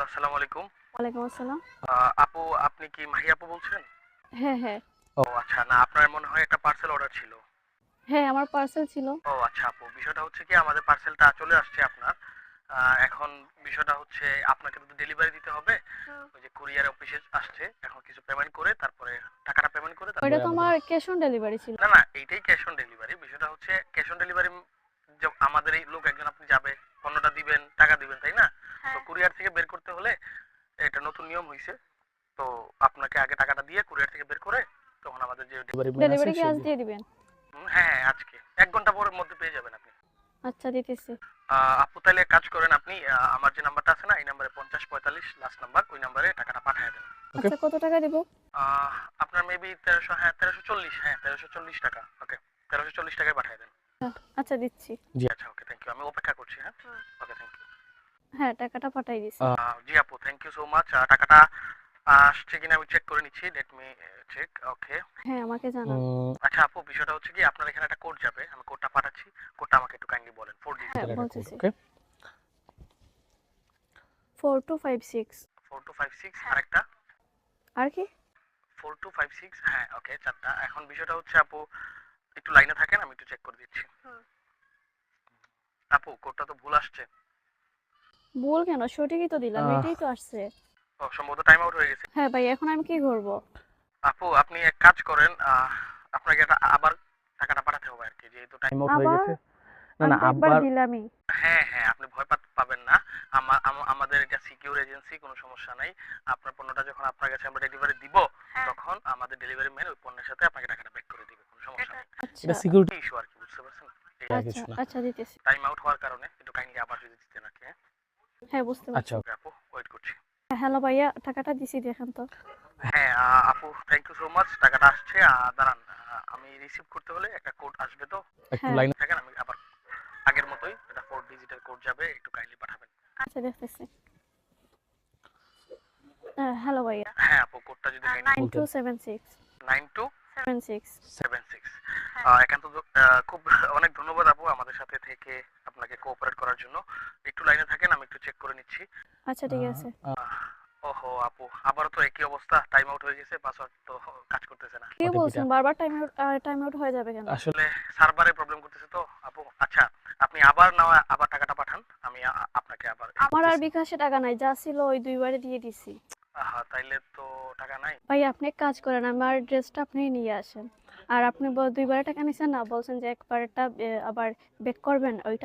আসসালামু আলাইকুম। ওয়ালাইকুম আসসালাম। আপু, আপনি কি মাহি আপু বলছেন? হ্যাঁ, হ্যাঁ। ও আচ্ছা, না আপনার মনে হয় একটা পার্সেল অর্ডার ছিল। হ্যাঁ, আমার পার্সেল ছিল। ও আচ্ছা আপু, বিষয়টা হচ্ছে কি আমাদের পার্সেলটা চলে আসছে আপনার। এখন বিষয়টা হচ্ছে আপনাকে তো ডেলিভারি দিতে হবে। ওই যে কুরিয়ার অফিসে আসছে। এখন কিছু পেমেন্ট করে তারপরে টাকাটা পেমেন্ট করে ওইটা তারপরে তো আমাদের আমার ক্যাশ অন ডেলিভারি ছিল। না, না এইটাই ক্যাশ অন ডেলিভারি। বিষয়টা হচ্ছে ক্যাশ অন ডেলিভারি যে আমাদের এই লোক একজন আপনি যাবে, পণ্যটা দিবেন, টাকা দিবেন, তাই না? তো কুরিয়ার থেকে বের করতে হলে এটা নতুন নিয়ম হইছে। তো আপনাকে আগে টাকাটা দিয়ে কুরিয়ার থেকে বের করে তখন আমাদের যে ডেলিভারি ম্যান আছে ডেলিভারি কি সে আজ দিয়ে দিবেন? হ্যাঁ, হ্যাঁ, আজকে ১ ঘন্টা পরের মধ্যে পেয়ে যাবেন আপনি। আচ্ছা দিতেছি। আপু তাইলে এক কাজ করেন আপনি আমার যে নাম্বারটা আছে না এই নাম্বারে ৫০ ৪৫ লাস্ট নাম্বার, ওই নাম্বারে টাকাটা পাঠায় দেন। ওকে? আচ্ছা কত টাকা দিব? আপনার মেবি ১৩০০, হ্যাঁ ১৩৪০, হ্যাঁ ১৩৪০ টাকা। ওকে, ১৩৪০ টাকায় পাঠায় দেন। আচ্ছা দিচ্ছি। জি আচ্ছা, ওকে, থ্যাংক ইউ। আমি অপেক্ষা করছি, হ্যাঁ? ওকে, থ্যাংক ইউ। হ্যাঁ, টাকাটা পাঠাই দিছি। জি আপু, থ্যাংক ইউ সো মাচ। টাকাটা আসছে কিনা আমি চেক করে নিচ্ছি। Let me check. ওকে। হ্যাঁ, আমাকে জানান। আচ্ছা আপু, বিষয়টা হচ্ছে কি আপনার এখানে একটা কোড যাবে। আমি কোডটা পাঠাচ্ছি। কোডটা আমাকে একটু কাইন্ডলি বলেন। 4 হ্যাঁ, ডিজিটের একটা কোড, বলতেছি। ওকে? 4256। 4256 আরেকটা আর কি? 4256, হ্যাঁ ওকে, 4টা। এখন বিষয়টা হচ্ছে আপু একটু লাইনে থাকেন, আমি একটু চেক করে দিচ্ছি। আপু কোডটা তো ভুল আসছে। ভুল কেন? সঠিকই তো দিলাম। এটাই তো আসছে। ও সম্ভবত টাইম আউট হয়ে গেছে। হ্যাঁ ভাই, এখন আমি কি করব? আপু আপনি এক কাজ করেন, আপনাকে এটা আবার টাকাটা পাঠাতে হবে আর কি, যেহেতু টাইম আউট হয়ে আবার? গেছে। না, আমি না তো একবার আবার দিলামই। হ্যাঁ, হ্যাঁ, আপনি ভয় পাবেন না। আমাদের এটা সিকিউর এজেন্সি, কোনো সমস্যা নাই। আপনার পণ্যটা যখন আপনার কাছে আমরা ডেলিভারি দিব, তখন আমাদের ডেলিভারি ম্যান ওই পণ্যের সাথে আপনাকে টাকাটা ব্যাক করে দিবে। কোনো সমস্যা নেই। আচ্ছা, এটা সিকিউরিটি ইস্যু আর কি, বুঝতে পারছেন? এই আর আচ্ছা, কিছু না। আচ্ছা দিতেছি। টাইম আউট হওয়ার কারণে একটু কাইন্ডলি আবার যদি দিতেন আর কি, হ্যাঁ? হ্যাঁ, বুঝতে আচ্ছা, পারছি। ওকে আপু, ওয়েট করছি। হ্যালো ভাইয়া, টাকাটা দিছি দেখেন তো। হ্যাঁ, আপু থ্যাংক ইউ সো মাচ। টাকাটা আসছে। দাঁড়ান, আমি রিসিভ করতে হলে একটা কোড আসবে তো। একটু হ্যাঁ, লাইনে থাকেন, আমি আবার আগের মতোই এটা 4 ডিজিটের কোড যাবে, একটু কাইন্ডলি পাঠাবেন। আচ্ছা দেখতেছি। হ্যালো ভাইয়া। হ্যাঁ আপু, কোডটা যদি কাইন্ডলি বলতেন। 9276 92 76। 76। একান্ত খুব অনেক ধন্যবাদ আপু আমাদের সাথে থেকে আপনাকে কোঅপারেট করার জন্য। একটু লাইনে থাকেন, আমি একটু চেক করে নিচ্ছি। আচ্ছা ঠিক আছে। ওহো আপু, আবারও তো একই অবস্থা, টাইম আউট হয়ে গেছে, পাসওয়ার্ড তো কাজ করতেছে না। কি বলছেন? বারবার টাইম আউট হয়ে যাবে কেন? আসলে সার্ভারে প্রবলেম করতেছে তো আপু। আচ্ছা, আপনি আবার না আবার টাকাটা পাঠান, আমি আপনাকে আবার আমার আর দিতেছি। বিকাশে টাকা নাই, যা ছিল ওই দুইবারে দিয়ে দিছি। তাইলে তো টাকা নাই। ভাই আপনি এক কাজ করেন, আমার ড্রেসটা আপনি নিয়ে আসেন। আর আপনি দুইবারে টাকা নিছেন না, বলছেন যে একবারটা আবার ব্যাক করবেন, ওইটা